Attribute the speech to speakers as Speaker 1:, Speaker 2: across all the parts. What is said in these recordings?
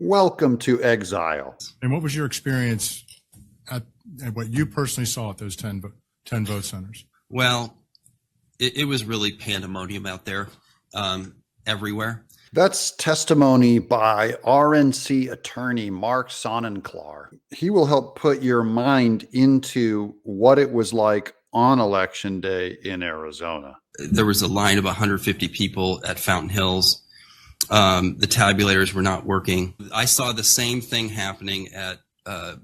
Speaker 1: Welcome to Exile.
Speaker 2: And what was your experience at what you personally saw at those 10 vote centers?
Speaker 3: Well, it was really pandemonium out there, everywhere.
Speaker 1: That's testimony by RNC attorney Mark Sonnenklar. He will help put your mind into what it was like on Election Day in Arizona.
Speaker 3: There was a line of 150 people at Fountain Hills. The tabulators were not working. I saw the same thing happening at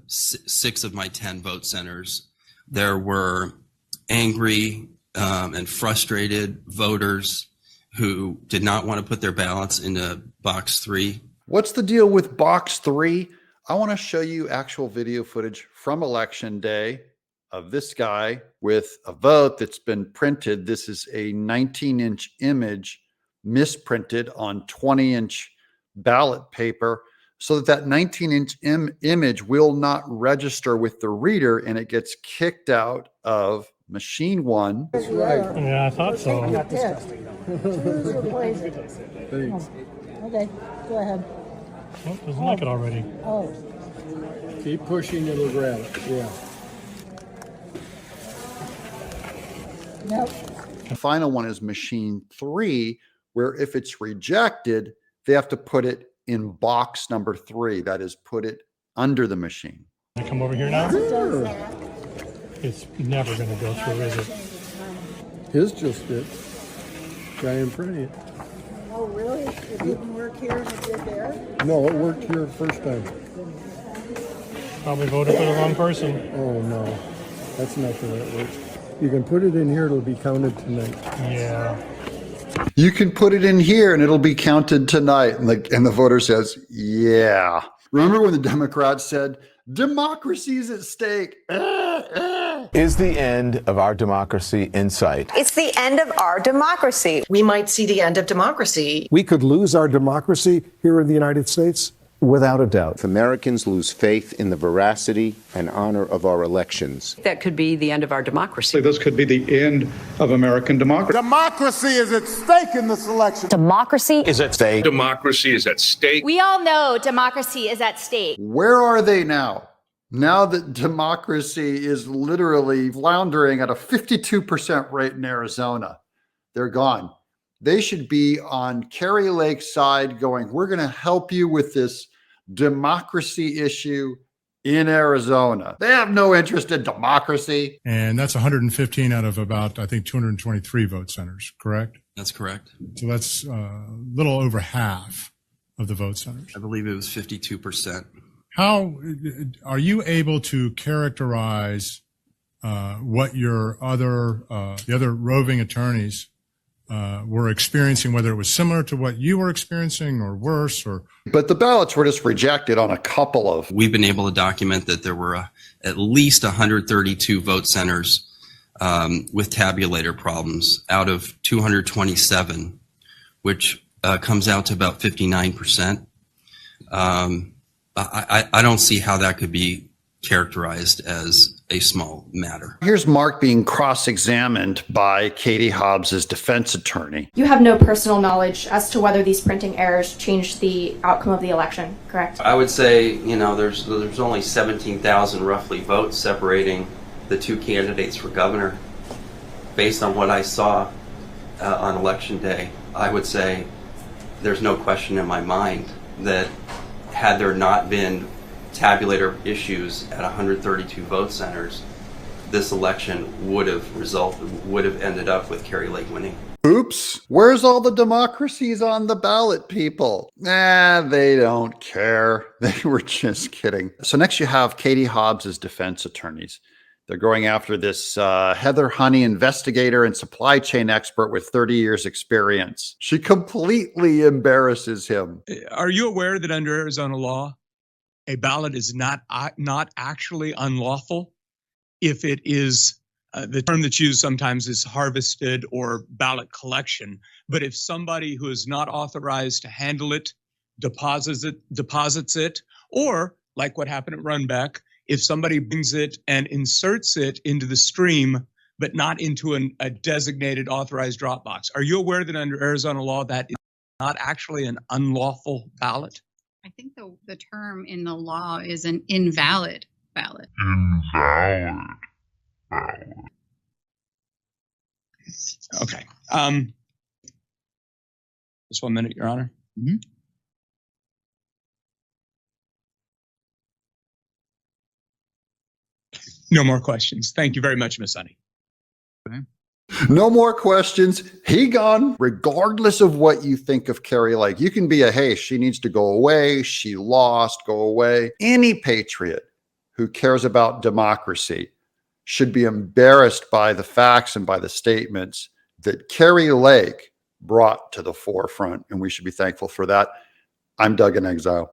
Speaker 3: 6 of my 10 vote centers. There were angry and frustrated voters who did not want to put their ballots into box 3.
Speaker 1: What's the deal with box 3? I want to show you actual video footage from Election Day of this guy with a vote that's been printed. This is a 19-inch image misprinted on 20-inch ballot paper so that 19-inch image will not register with the reader and it gets kicked out of machine 1.
Speaker 4: That's right.
Speaker 5: Yeah, I thought so.
Speaker 4: Not disgusting.
Speaker 6: Thanks.
Speaker 4: Okay, go ahead.
Speaker 5: Oh, doesn't like it already.
Speaker 4: Oh,
Speaker 6: Keep pushing, it'll grab it. Yeah.
Speaker 4: nope.
Speaker 1: The final one is machine 3, where if it's rejected, they have to put it in box number 3. That is, put it under the machine.
Speaker 5: Can I come over here now?
Speaker 6: Sure.
Speaker 5: It's never going to go through, is it?
Speaker 6: His just did. Try and print it.
Speaker 4: Oh, really? It didn't work here and it did there?
Speaker 6: No, it worked here first time.
Speaker 5: Probably voted for the wrong person.
Speaker 6: Oh, no. That's not the way it works. You can put it in here, it'll be counted tonight.
Speaker 5: Yeah.
Speaker 1: You can put it in here and it'll be counted tonight. And the voter says, yeah. Remember when the Democrats said, democracy's at stake?
Speaker 7: Is the end of our democracy in sight?
Speaker 8: It's the end of our democracy.
Speaker 9: We might see the end of democracy.
Speaker 10: We could lose our democracy here in the United States, without a doubt.
Speaker 11: If Americans lose faith in the veracity and honor of our elections,
Speaker 8: That could be the end of our democracy.
Speaker 12: This could be the end of American democracy.
Speaker 13: Democracy is at stake in this election.
Speaker 14: Democracy
Speaker 7: is at stake.
Speaker 15: Democracy is at stake.
Speaker 14: We all know democracy is at stake.
Speaker 1: Where are they now? Now that democracy is literally floundering at a 52% rate in Arizona, they're gone. They should be on Kari Lake's side going, we're going to help you with this democracy issue in Arizona. They have no interest in democracy.
Speaker 2: And that's 115 out of about, I think, 223 vote centers, correct?
Speaker 3: That's correct.
Speaker 2: So that's a little over half of the vote centers.
Speaker 3: I believe it was 52%.
Speaker 2: How are you able to characterize what your the other roving attorneys were experiencing, whether it was similar to what you were experiencing or worse?
Speaker 1: But the ballots were just rejected on a couple of.
Speaker 3: We've been able to document that there were at least 132 vote centers with tabulator problems out of 227, which comes out to about 59%. I don't see how that could be characterized as a small matter.
Speaker 1: Here's Mark being cross-examined by Katie Hobbs's defense attorney.
Speaker 16: You have no personal knowledge as to whether these printing errors changed the outcome of the election, correct?
Speaker 3: I would say, there's only 17,000 roughly votes separating the two candidates for governor. Based on what I saw on election day, I would say there's no question in my mind that had there not been tabulator issues at 132 vote centers, this election would have ended up with Kari Lake winning.
Speaker 1: Oops, where's all the democracies on the ballot, people? They don't care. They were just kidding. So next you have Katie Hobbs's defense attorneys. They're going after this Heather Honey investigator and supply chain expert with 30 years experience. She completely embarrasses him.
Speaker 17: Are you aware that under Arizona law, a ballot is not actually unlawful if it is, the term that's used sometimes is harvested or ballot collection. But if somebody who is not authorized to handle it deposits it, or like what happened at Runback, if somebody brings it and inserts it into the stream, but not into a designated authorized drop box. Are you aware that under Arizona law that is not actually an unlawful ballot?
Speaker 15: I think the term in the law is an invalid ballot.
Speaker 17: Okay. Just 1 minute, Your Honor. No more questions. Thank you very much, Ms. Sunny.
Speaker 1: No more questions. He gone. Regardless of what you think of Carrie Lake, you can be a, hey, she needs to go away. She lost, go away. Any patriot who cares about democracy should be embarrassed by the facts and by the statements that Carrie Lake brought to the forefront. And we should be thankful for that. I'm Doug in Exile.